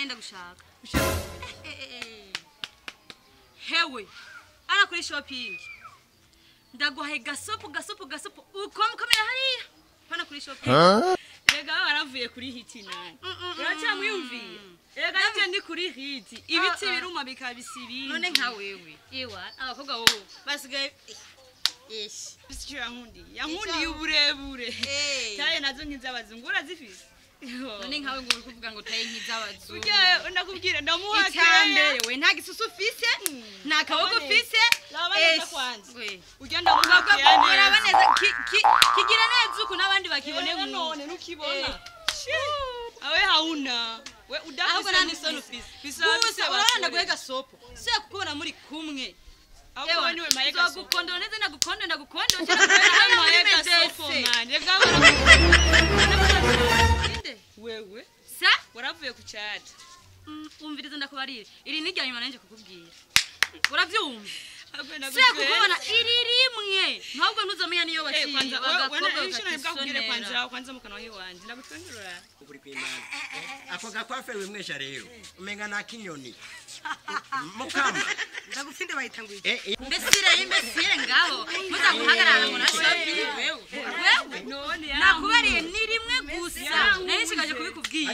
nenda gushaka hewe ana kuri shopping ndaguhaye gasopo uko mukomera hariya pana kuri shopping rega waravuye kuri hiti nani uracamwiyumviye rega nje ndi kuri hiti ibiti biruma bikabisibindi none nka wewe ewa abakobwa wowe basigaye bisicyo yankundi uburebure taye nazo nkizabazungura zifise none nkawe ngo kuvuga ngo taye nkizabazungu ujye ndakubwira ndamuhakambere we nta gisusu ufise nta kaboko ufise labana kwanze ujye ndamuhakambere abaneza kigira neza uko nabandi bakibone none nukibona awe hauna we udafise nani sonu ufise gusa uranda guhega sopo se kukubona muri kumwe ewa niwe mayega sopo gukondora neza ndagukonda cyane mayega sopo man yega wewe sa waravuye ku chat umviriza ndakubarira iri nijya nyuma nanje kukubwira uravyumva se kukubona iri rimwe ntabwo ntuzamenya niyo baciye bagakobwa kwanza mukano hiwanje ndagutwengurura ukuri kw'Imana ako gakwafe wemwesha rero umenga na kinyoni mukama ndagufinde bayitanguye mbesire ngaho muzaguhagarara ngo nashopi wewe none nakubariye ni rimwe gusa nayo sigaje kubikubwira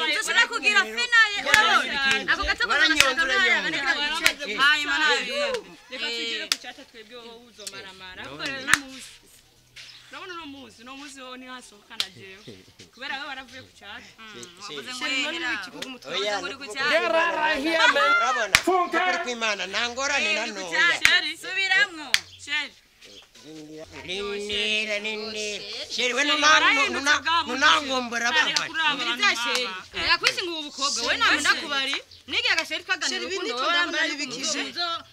ndashaka kugira finaye ako gato baranyondura hayi manabi reka tugire ku cyata twebwe wowe uzomaramara Urabona no muzi ho ni hasohoka na jewe kubera we baravuye ku cyata wavuze ngo yera ikikugu mutwaza muri ku cyata urabona ukuri kw'Imana nangorane nano subiramwo sheri sheri we nunangombora baba sheri yakwisi ngo ubukobwa we namwe ndakubari nigiye agasheri kaganira urukundo wowe ndabona nibikije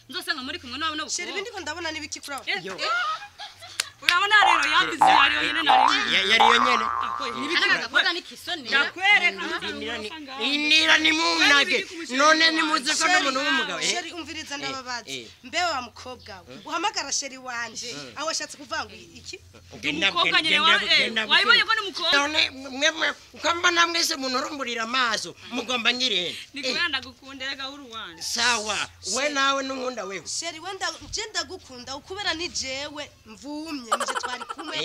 nzosanga muri kumwe nawe no sheri bindi ko ndabona nibiki kuraho urabona rero yabize yariyo nyene yariyo nyene nibiki nikisoni yakwereka inira ni munage none nimuze ko n'umuntu w'umugabo sheri umviriza ndababazi mbewe wa mukobwa uhamagara sheri wanje aho washatse kuvanga iki umukobwa nyene wayibonye ko ni mukobwa none mwemwe ukamba namwese munurumburira amaso mugomba nyirene nikwanda gukundira gahuru wanje sawa we nawe nunkunda wewe sheri wenda ngenda gukunda ukubera ni jewe mvumye nije twari kumwe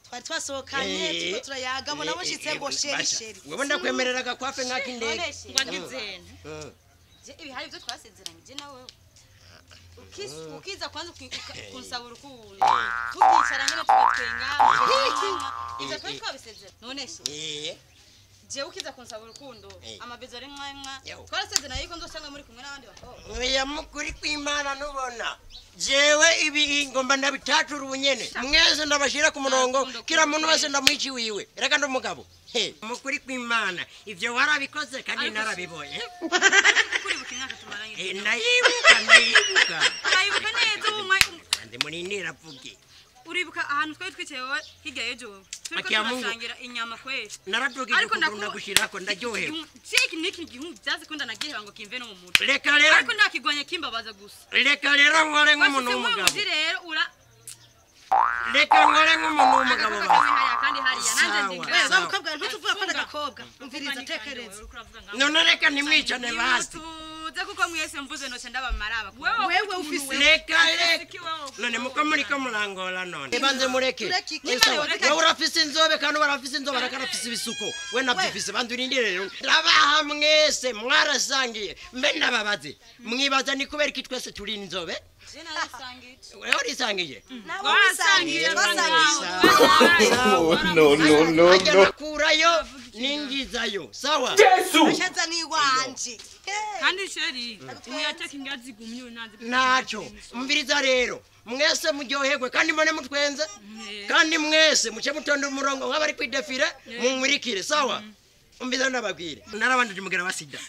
twari twasohokanye tuko turayaga bona mushitse ngo sheri wewe ndakwemerera gakwafe nk'akindege ngwagizene je ibi hari byo twasezeranye nawe ukiza kwanza kunsabura urukundo tukicara nyine tugatwenga izo twe twabisezera none se je ukiza kunsabura urukundo amabezo ari mwamwa twarasezeranye yuko nzosanga muri kumwe n'abandi bakobwa oya mukuri kw'Imana nubona jewe ibi ngomba ndabitatura ubunyene mweze ndabashira ku murongo kira muntu wese ndamwici wiwe reka ndumugabo mukuri kw'Imana ivyo warabikoze kandi narabibonye kuri bukinaka tumaranye ndayibuka neza umwe ande muninira vuge uribuka ahantu twari twicaye wowe hirya y'ejo turiko turasangira inyama kwese naradugije kugunda gushirako ndaryohewe ciki niki gihungu byaze ko ndanagiheba ngo kimve no mu mutwe reka rero ariko ndakigwanya kimbabaza gusa reka rero nkore nk'umuntu w'umugabo rero reka nkore nk'umuntu w'umugabo kandi hariya nanje ndinga wewe mukobwa ntutuvuga ko ndagakobwa umviriza tekereza none reka nimwicane basi uze kuko mwese mvuze no ndabamaraba wewe ufise reka none muko muri ko murangora none banze mureke wewe urafise inzobe kandi barafise inzobe arakarafise ibisuko we navyifise bandurindire rero rabaha mwese mwarasangiye mbe nababaze mwibaza ni kubera iki twese turi inzobe wewe urisangiye no kurayo ningizayo sawa ashaza ni wanje kandi sheri umuyateka ingazi gumye nanze naco umviriza rero mwese muryoherwe kandi mone mutwenze kandi mwese muce mutonda umurongo nk'abari kwidefire mumurikire sawa umviriza ndababwire narabandije umugera wa sida